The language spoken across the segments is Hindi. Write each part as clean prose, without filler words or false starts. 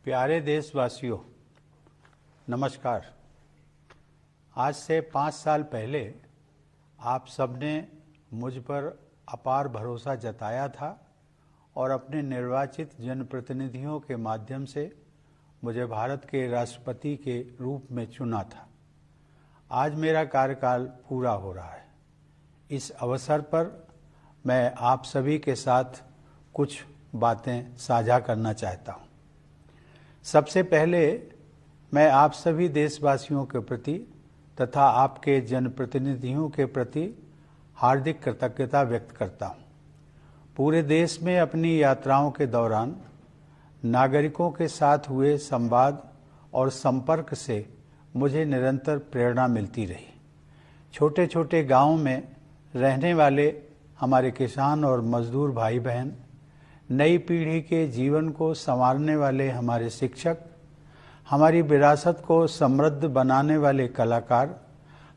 प्यारे देशवासियों, नमस्कार। आज से 5 साल पहले आप सबने मुझ पर अपार भरोसा जताया था और अपने निर्वाचित जनप्रतिनिधियों के माध्यम से मुझे भारत के राष्ट्रपति के रूप में चुना था। आज मेरा कार्यकाल पूरा हो रहा है। इस अवसर पर मैं आप सभी के साथ कुछ बातें साझा करना चाहता हूँ। सबसे पहले मैं आप सभी देशवासियों के प्रति तथा आपके जनप्रतिनिधियों के प्रति हार्दिक कृतज्ञता व्यक्त करता हूँ। पूरे देश में अपनी यात्राओं के दौरान नागरिकों के साथ हुए संवाद और संपर्क से मुझे निरंतर प्रेरणा मिलती रही। छोटे छोटे गांवों में रहने वाले हमारे किसान और मजदूर भाई बहन, नई पीढ़ी के जीवन को संवारने वाले हमारे शिक्षक, हमारी विरासत को समृद्ध बनाने वाले कलाकार,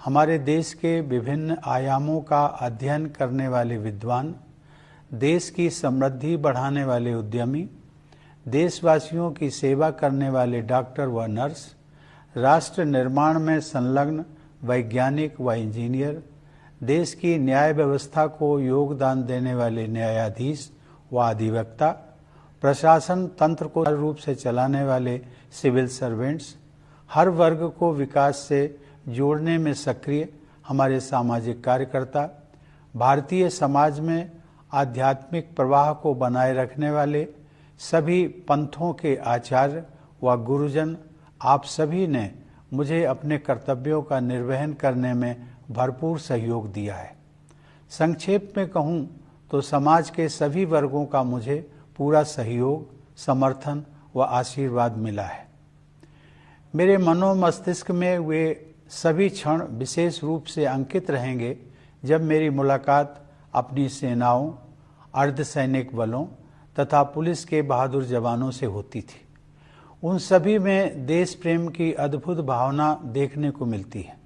हमारे देश के विभिन्न आयामों का अध्ययन करने वाले विद्वान, देश की समृद्धि बढ़ाने वाले उद्यमी, देशवासियों की सेवा करने वाले डॉक्टर व नर्स, राष्ट्र निर्माण में संलग्न वैज्ञानिक व इंजीनियर, देश की न्याय व्यवस्था को योगदान देने वाले न्यायाधीश व अधिवक्ता, प्रशासन तंत्र को रूप से चलाने वाले सिविल सर्वेंट्स, हर वर्ग को विकास से जोड़ने में सक्रिय हमारे सामाजिक कार्यकर्ता, भारतीय समाज में आध्यात्मिक प्रवाह को बनाए रखने वाले सभी पंथों के आचार्य व गुरुजन, आप सभी ने मुझे अपने कर्तव्यों का निर्वहन करने में भरपूर सहयोग दिया है। संक्षेप में कहूँ तो समाज के सभी वर्गों का मुझे पूरा सहयोग, समर्थन व आशीर्वाद मिला है। मेरे मनोमस्तिष्क में वे सभी क्षण विशेष रूप से अंकित रहेंगे जब मेरी मुलाकात अपनी सेनाओं, अर्धसैनिक बलों तथा पुलिस के बहादुर जवानों से होती थी। उन सभी में देश प्रेम की अद्भुत भावना देखने को मिलती है।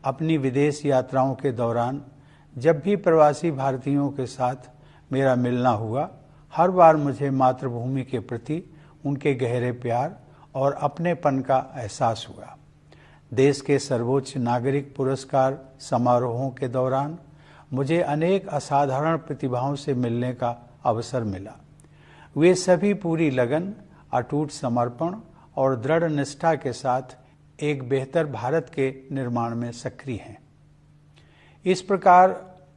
अपनी विदेश यात्राओं के दौरान जब भी प्रवासी भारतीयों के साथ मेरा मिलना हुआ, हर बार मुझे मातृभूमि के प्रति उनके गहरे प्यार और अपनेपन का एहसास हुआ। देश के सर्वोच्च नागरिक पुरस्कार समारोहों के दौरान मुझे अनेक असाधारण प्रतिभाओं से मिलने का अवसर मिला। वे सभी पूरी लगन, अटूट समर्पण और दृढ़ निष्ठा के साथ एक बेहतर भारत के निर्माण में सक्रिय हैं। इस प्रकार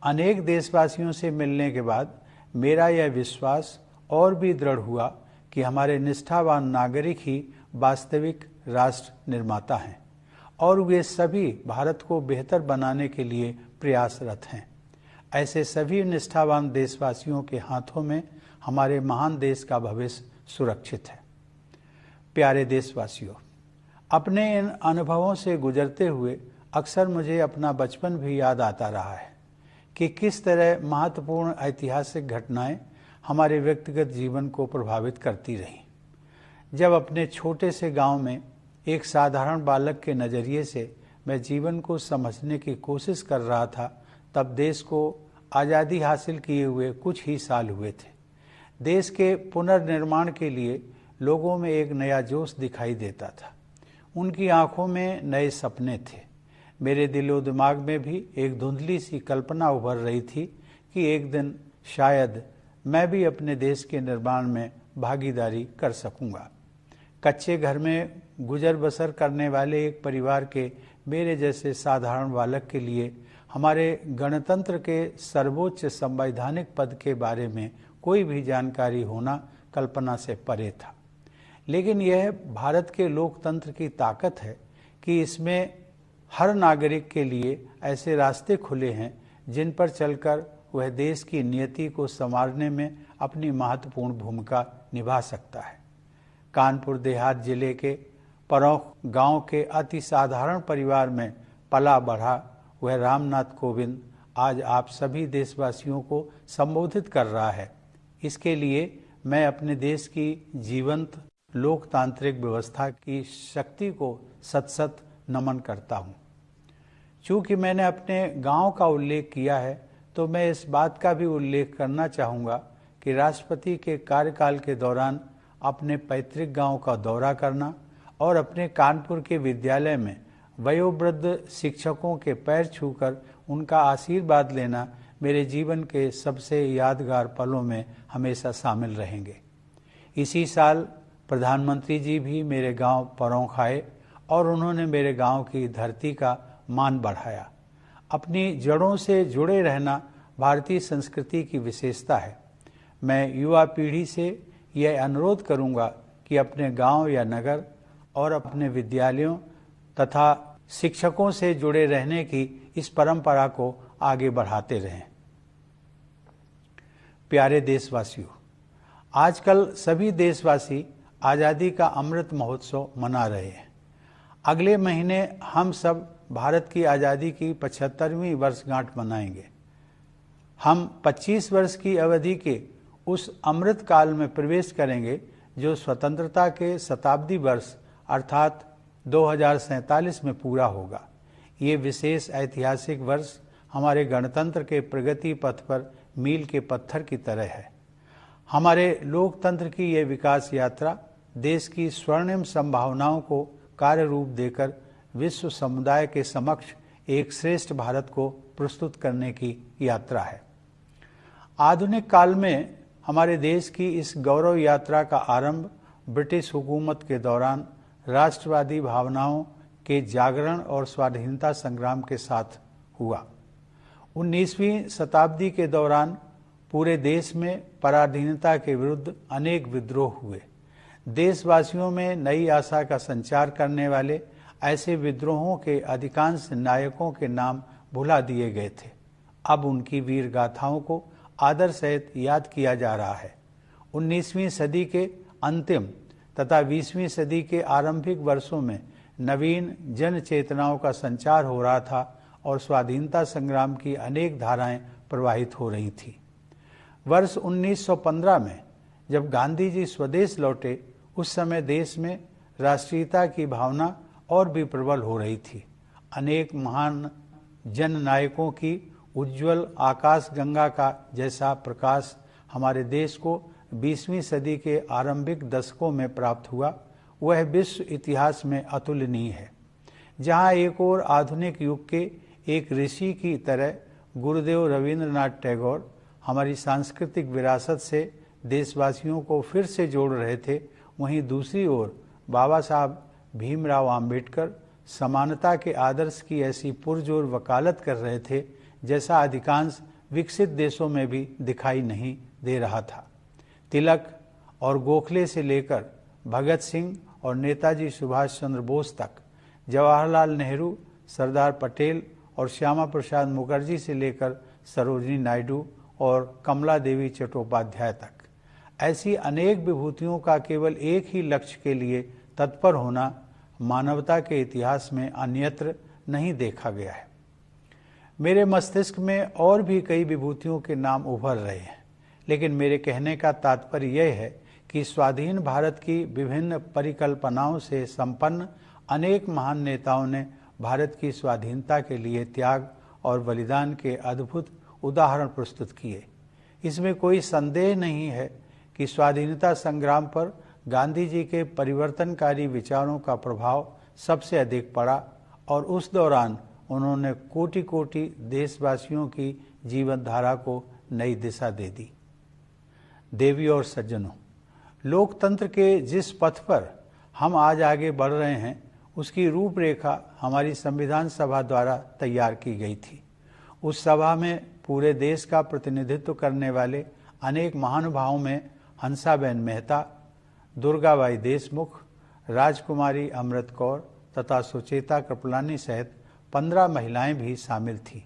अनेक देशवासियों से मिलने के बाद मेरा यह विश्वास और भी दृढ़ हुआ कि हमारे निष्ठावान नागरिक ही वास्तविक राष्ट्र निर्माता हैं और वे सभी भारत को बेहतर बनाने के लिए प्रयासरत हैं। ऐसे सभी निष्ठावान देशवासियों के हाथों में हमारे महान देश का भविष्य सुरक्षित है। प्यारे देशवासियों, अपने इन अनुभवों से गुजरते हुए अक्सर मुझे अपना बचपन भी याद आता रहा है कि किस तरह महत्वपूर्ण ऐतिहासिक घटनाएं हमारे व्यक्तिगत जीवन को प्रभावित करती रहीं। जब अपने छोटे से गांव में एक साधारण बालक के नज़रिए से मैं जीवन को समझने की कोशिश कर रहा था, तब देश को आज़ादी हासिल किए हुए कुछ ही साल हुए थे। देश के पुनर्निर्माण के लिए लोगों में एक नया जोश दिखाई देता था। उनकी आंखों में नए सपने थे। मेरे दिलो दिमाग में भी एक धुंधली सी कल्पना उभर रही थी कि एक दिन शायद मैं भी अपने देश के निर्माण में भागीदारी कर सकूंगा। कच्चे घर में गुजर बसर करने वाले एक परिवार के मेरे जैसे साधारण बालक के लिए हमारे गणतंत्र के सर्वोच्च संवैधानिक पद के बारे में कोई भी जानकारी होना कल्पना से परे था। लेकिन यह भारत के लोकतंत्र की ताकत है कि इसमें हर नागरिक के लिए ऐसे रास्ते खुले हैं जिन पर चलकर वह देश की नियति को संवारने में अपनी महत्वपूर्ण भूमिका निभा सकता है। कानपुर देहात जिले के परौख गांव के अति साधारण परिवार में पला बढ़ा वह रामनाथ कोविंद आज आप सभी देशवासियों को संबोधित कर रहा है। इसके लिए मैं अपने देश की जीवंत लोकतांत्रिक व्यवस्था की शक्ति को सत सत नमन करता हूँ। चूँकि मैंने अपने गांव का उल्लेख किया है, तो मैं इस बात का भी उल्लेख करना चाहूँगा कि राष्ट्रपति के कार्यकाल के दौरान अपने पैतृक गांव का दौरा करना और अपने कानपुर के विद्यालय में वयोवृद्ध शिक्षकों के पैर छूकर उनका आशीर्वाद लेना मेरे जीवन के सबसे यादगार पलों में हमेशा शामिल रहेंगे। इसी साल प्रधानमंत्री जी भी मेरे गांव परौंख आए और उन्होंने मेरे गांव की धरती का मान बढ़ाया। अपनी जड़ों से जुड़े रहना भारतीय संस्कृति की विशेषता है। मैं युवा पीढ़ी से यह अनुरोध करूंगा कि अपने गांव या नगर और अपने विद्यालयों तथा शिक्षकों से जुड़े रहने की इस परंपरा को आगे बढ़ाते रहें। प्यारे देशवासियों, आजकल सभी देशवासी आज़ादी का अमृत महोत्सव मना रहे हैं। अगले महीने हम सब भारत की आज़ादी की 75वीं वर्षगांठ मनाएंगे। हम 25 वर्ष की अवधि के उस अमृत काल में प्रवेश करेंगे जो स्वतंत्रता के शताब्दी वर्ष अर्थात 2047 में पूरा होगा। ये विशेष ऐतिहासिक वर्ष हमारे गणतंत्र के प्रगति पथ पर मील के पत्थर की तरह है। हमारे लोकतंत्र की ये विकास यात्रा देश की स्वर्णिम संभावनाओं को कार्य रूप देकर विश्व समुदाय के समक्ष एक श्रेष्ठ भारत को प्रस्तुत करने की यात्रा है। आधुनिक काल में हमारे देश की इस गौरव यात्रा का आरंभ ब्रिटिश हुकूमत के दौरान राष्ट्रवादी भावनाओं के जागरण और स्वाधीनता संग्राम के साथ हुआ। 19वीं शताब्दी के दौरान पूरे देश में पराधीनता के विरुद्ध अनेक विद्रोह हुए। देशवासियों में नई आशा का संचार करने वाले ऐसे विद्रोहों के अधिकांश नायकों के नाम भुला दिए गए थे। अब उनकी वीर गाथाओं को आदर सहित याद किया जा रहा है। 19वीं सदी के अंतिम तथा 20वीं सदी के आरंभिक वर्षों में नवीन जन चेतनाओं का संचार हो रहा था और स्वाधीनता संग्राम की अनेक धाराएं प्रवाहित हो रही थी। वर्ष 1915 में जब गांधी जी स्वदेश लौटे, उस समय देश में राष्ट्रीयता की भावना और भी प्रबल हो रही थी। अनेक महान जन नायकों की उज्जवल आकाश गंगा का जैसा प्रकाश हमारे देश को 20वीं सदी के आरंभिक दशकों में प्राप्त हुआ, वह विश्व इतिहास में अतुलनीय है। जहां एक और आधुनिक युग के एक ऋषि की तरह गुरुदेव रविंद्रनाथ टैगोर हमारी सांस्कृतिक विरासत से देशवासियों को फिर से जोड़ रहे थे, वहीं दूसरी ओर बाबा साहब भीमराव आम्बेडकर समानता के आदर्श की ऐसी पुरजोर वकालत कर रहे थे जैसा अधिकांश विकसित देशों में भी दिखाई नहीं दे रहा था। तिलक और गोखले से लेकर भगत सिंह और नेताजी सुभाष चंद्र बोस तक, जवाहरलाल नेहरू, सरदार पटेल और श्यामा प्रसाद मुखर्जी से लेकर सरोजिनी नायडू और कमला देवी चट्टोपाध्याय तक, ऐसी अनेक विभूतियों का केवल एक ही लक्ष्य के लिए तत्पर होना मानवता के इतिहास में अन्यत्र नहीं देखा गया है। मेरे मस्तिष्क में और भी कई विभूतियों के नाम उभर रहे हैं, लेकिन मेरे कहने का तात्पर्य यह है कि स्वाधीन भारत की विभिन्न परिकल्पनाओं से संपन्न अनेक महान नेताओं ने भारत की स्वाधीनता के लिए त्याग और बलिदान के अद्भुत उदाहरण प्रस्तुत किए। इसमें कोई संदेह नहीं है कि स्वाधीनता संग्राम पर गांधी जी के परिवर्तनकारी विचारों का प्रभाव सबसे अधिक पड़ा और उस दौरान उन्होंने कोटि कोटि देशवासियों की जीवन धारा को नई दिशा दे दी। देवियों और सज्जनों, लोकतंत्र के जिस पथ पर हम आज आगे बढ़ रहे हैं, उसकी रूपरेखा हमारी संविधान सभा द्वारा तैयार की गई थी। उस सभा में पूरे देश का प्रतिनिधित्व करने वाले अनेक महानुभावों में हंसाबेन मेहता, दुर्गाबाई देशमुख, राजकुमारी अमृत कौर तथा सुचेता कृपलानी सहित 15 महिलाएं भी शामिल थीं।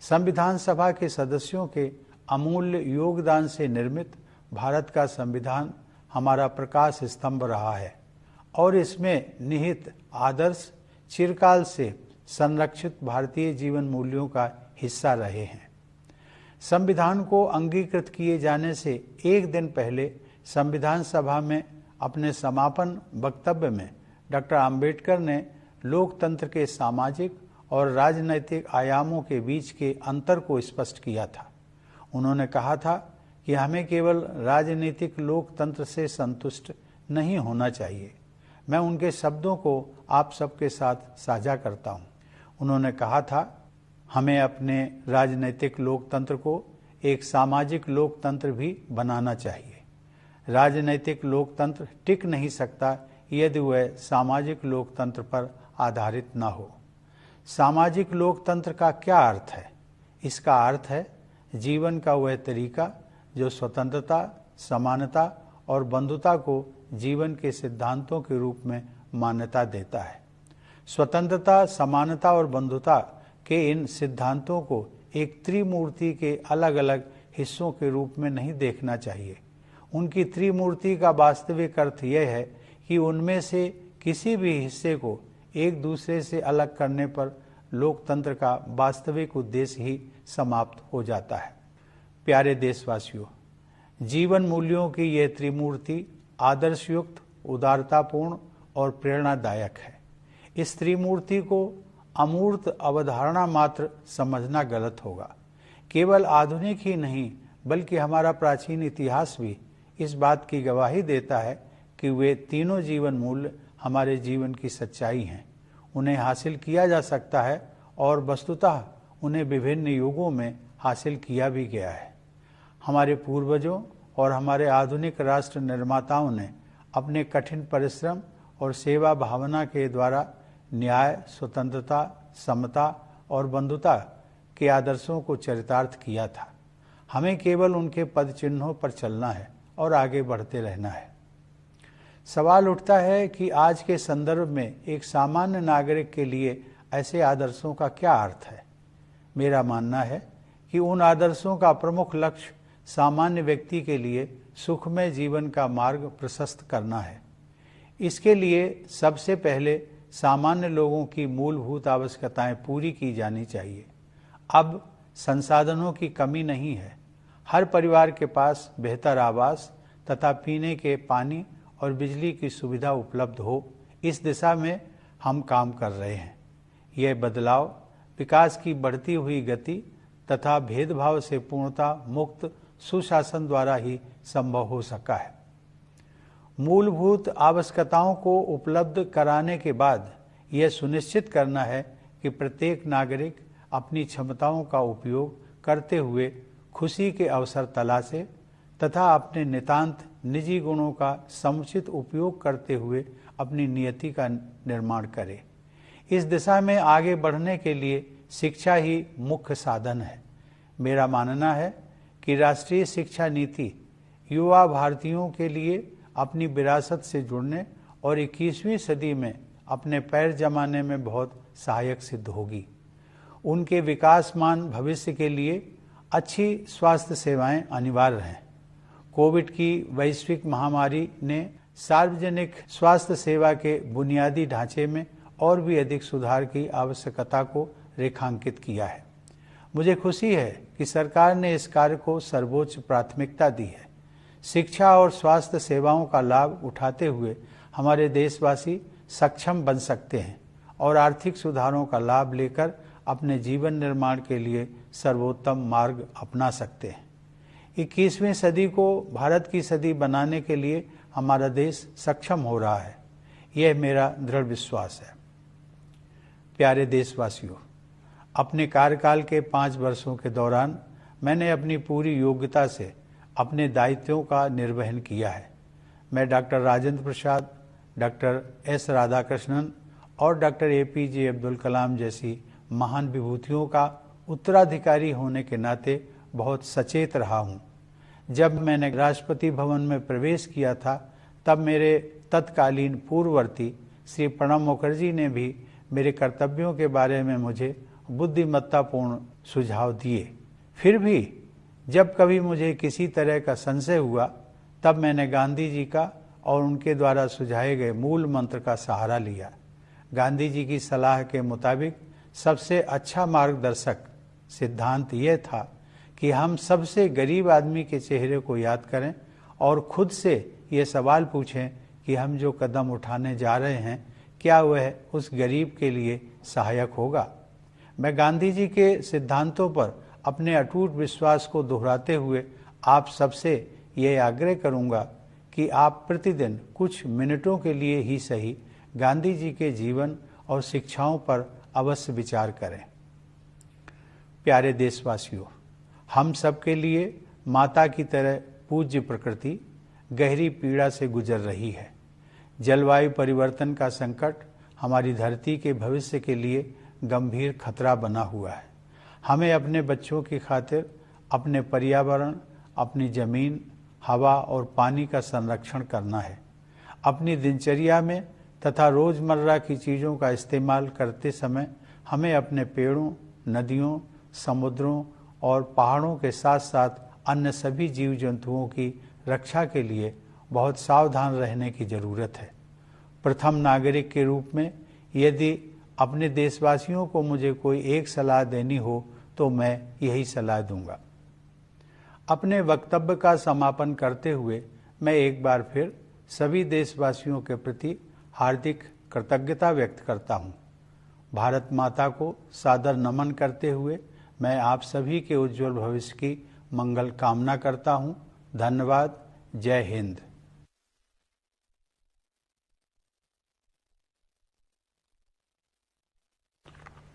संविधान सभा के सदस्यों के अमूल्य योगदान से निर्मित भारत का संविधान हमारा प्रकाश स्तंभ रहा है और इसमें निहित आदर्श चिरकाल से संरक्षित भारतीय जीवन मूल्यों का हिस्सा रहे हैं। संविधान को अंगीकृत किए जाने से एक दिन पहले संविधान सभा में अपने समापन वक्तव्य में डॉक्टर आम्बेडकर ने लोकतंत्र के सामाजिक और राजनैतिक आयामों के बीच के अंतर को स्पष्ट किया था। उन्होंने कहा था कि हमें केवल राजनीतिक लोकतंत्र से संतुष्ट नहीं होना चाहिए। मैं उनके शब्दों को आप सबके साथ साझा करता हूँ। उन्होंने कहा था, हमें अपने राजनीतिक लोकतंत्र को एक सामाजिक लोकतंत्र भी बनाना चाहिए। राजनीतिक लोकतंत्र टिक नहीं सकता यदि वह सामाजिक लोकतंत्र पर आधारित न हो। सामाजिक लोकतंत्र का क्या अर्थ है? इसका अर्थ है जीवन का वह तरीका जो स्वतंत्रता, समानता और बंधुता को जीवन के सिद्धांतों के रूप में मान्यता देता है। स्वतंत्रता, समानता और बंधुता के इन सिद्धांतों को एक त्रिमूर्ति के अलग अलग हिस्सों के रूप में नहीं देखना चाहिए। उनकी त्रिमूर्ति का वास्तविक अर्थ यह है कि उनमें से किसी भी हिस्से को एक दूसरे से अलग करने पर लोकतंत्र का वास्तविक उद्देश्य ही समाप्त हो जाता है। प्यारे देशवासियों, जीवन मूल्यों की यह त्रिमूर्ति आदर्शयुक्त, उदारतापूर्ण और प्रेरणादायक है। इस त्रिमूर्ति को अमूर्त अवधारणा मात्र समझना गलत होगा। केवल आधुनिक ही नहीं बल्कि हमारा प्राचीन इतिहास भी इस बात की गवाही देता है कि वे तीनों जीवन मूल्य हमारे जीवन की सच्चाई हैं। उन्हें हासिल किया जा सकता है और वस्तुतः उन्हें विभिन्न युगों में हासिल किया भी गया है। हमारे पूर्वजों और हमारे आधुनिक राष्ट्र निर्माताओं ने अपने कठिन परिश्रम और सेवा भावना के द्वारा न्याय, स्वतंत्रता, समता और बंधुता के आदर्शों को चरितार्थ किया था। हमें केवल उनके पद चिन्हों पर चलना है और आगे बढ़ते रहना है। सवाल उठता है कि आज के संदर्भ में एक सामान्य नागरिक के लिए ऐसे आदर्शों का क्या अर्थ है। मेरा मानना है कि उन आदर्शों का प्रमुख लक्ष्य सामान्य व्यक्ति के लिए सुखमय जीवन का मार्ग प्रशस्त करना है। इसके लिए सबसे पहले सामान्य लोगों की मूलभूत आवश्यकताएं पूरी की जानी चाहिए। अब संसाधनों की कमी नहीं है। हर परिवार के पास बेहतर आवास तथा पीने के पानी और बिजली की सुविधा उपलब्ध हो, इस दिशा में हम काम कर रहे हैं। यह बदलाव विकास की बढ़ती हुई गति तथा भेदभाव से पूर्णतः मुक्त सुशासन द्वारा ही संभव हो सका है। मूलभूत आवश्यकताओं को उपलब्ध कराने के बाद यह सुनिश्चित करना है कि प्रत्येक नागरिक अपनी क्षमताओं का उपयोग करते हुए खुशी के अवसर तलाशे तथा अपने नितांत निजी गुणों का समुचित उपयोग करते हुए अपनी नियति का निर्माण करे। इस दिशा में आगे बढ़ने के लिए शिक्षा ही मुख्य साधन है। मेरा मानना है कि राष्ट्रीय शिक्षा नीति युवा भारतीयों के लिए अपनी विरासत से जुड़ने और 21वीं सदी में अपने पैर जमाने में बहुत सहायक सिद्ध होगी। उनके विकासमान भविष्य के लिए अच्छी स्वास्थ्य सेवाएं अनिवार्य हैं। कोविड की वैश्विक महामारी ने सार्वजनिक स्वास्थ्य सेवा के बुनियादी ढांचे में और भी अधिक सुधार की आवश्यकता को रेखांकित किया है। मुझे खुशी है कि सरकार ने इस कार्य को सर्वोच्च प्राथमिकता दी है। शिक्षा और स्वास्थ्य सेवाओं का लाभ उठाते हुए हमारे देशवासी सक्षम बन सकते हैं और आर्थिक सुधारों का लाभ लेकर अपने जीवन निर्माण के लिए सर्वोत्तम मार्ग अपना सकते हैं। 21वीं सदी को भारत की सदी बनाने के लिए हमारा देश सक्षम हो रहा है, यह मेरा दृढ़ विश्वास है। प्यारे देशवासियों, अपने कार्यकाल के 5 वर्षों के दौरान मैंने अपनी पूरी योग्यता से अपने दायित्वों का निर्वहन किया है। मैं doctor Rajendra Prasad, doctor S Radhakrishnan और डॉक्टर APJ अब्दुल कलाम जैसी महान विभूतियों का उत्तराधिकारी होने के नाते बहुत सचेत रहा हूँ। जब मैंने राष्ट्रपति भवन में प्रवेश किया था तब मेरे तत्कालीन पूर्ववर्ती श्री प्रणब मुखर्जी ने भी मेरे कर्तव्यों के बारे में मुझे बुद्धिमत्तापूर्ण सुझाव दिए। फिर भी जब कभी मुझे किसी तरह का संशय हुआ तब मैंने गांधी जी का और उनके द्वारा सुझाए गए मूल मंत्र का सहारा लिया। गांधी जी की सलाह के मुताबिक सबसे अच्छा मार्गदर्शक सिद्धांत यह था कि हम सबसे गरीब आदमी के चेहरे को याद करें और खुद से ये सवाल पूछें कि हम जो कदम उठाने जा रहे हैं क्या वह उस गरीब के लिए सहायक होगा। मैं गांधी जी के सिद्धांतों पर अपने अटूट विश्वास को दोहराते हुए आप सबसे ये आग्रह करूंगा कि आप प्रतिदिन कुछ मिनटों के लिए ही सही गांधी जी के जीवन और शिक्षाओं पर अवश्य विचार करें। प्यारे देशवासियों, हम सबके लिए माता की तरह पूज्य प्रकृति गहरी पीड़ा से गुजर रही है। जलवायु परिवर्तन का संकट हमारी धरती के भविष्य के लिए गंभीर खतरा बना हुआ है। हमें अपने बच्चों की खातिर अपने पर्यावरण, अपनी जमीन, हवा और पानी का संरक्षण करना है। अपनी दिनचर्या में तथा रोजमर्रा की चीज़ों का इस्तेमाल करते समय हमें अपने पेड़ों, नदियों, समुद्रों और पहाड़ों के साथ साथ अन्य सभी जीव जंतुओं की रक्षा के लिए बहुत सावधान रहने की ज़रूरत है। प्रथम नागरिक के रूप में यदि अपने देशवासियों को मुझे कोई एक सलाह देनी हो तो मैं यही सलाह दूंगा। अपने वक्तव्य का समापन करते हुए मैं एक बार फिर सभी देशवासियों के प्रति हार्दिक कृतज्ञता व्यक्त करता हूँ। भारत माता को सादर नमन करते हुए मैं आप सभी के उज्जवल भविष्य की मंगल कामना करता हूँ। धन्यवाद। जय हिंद।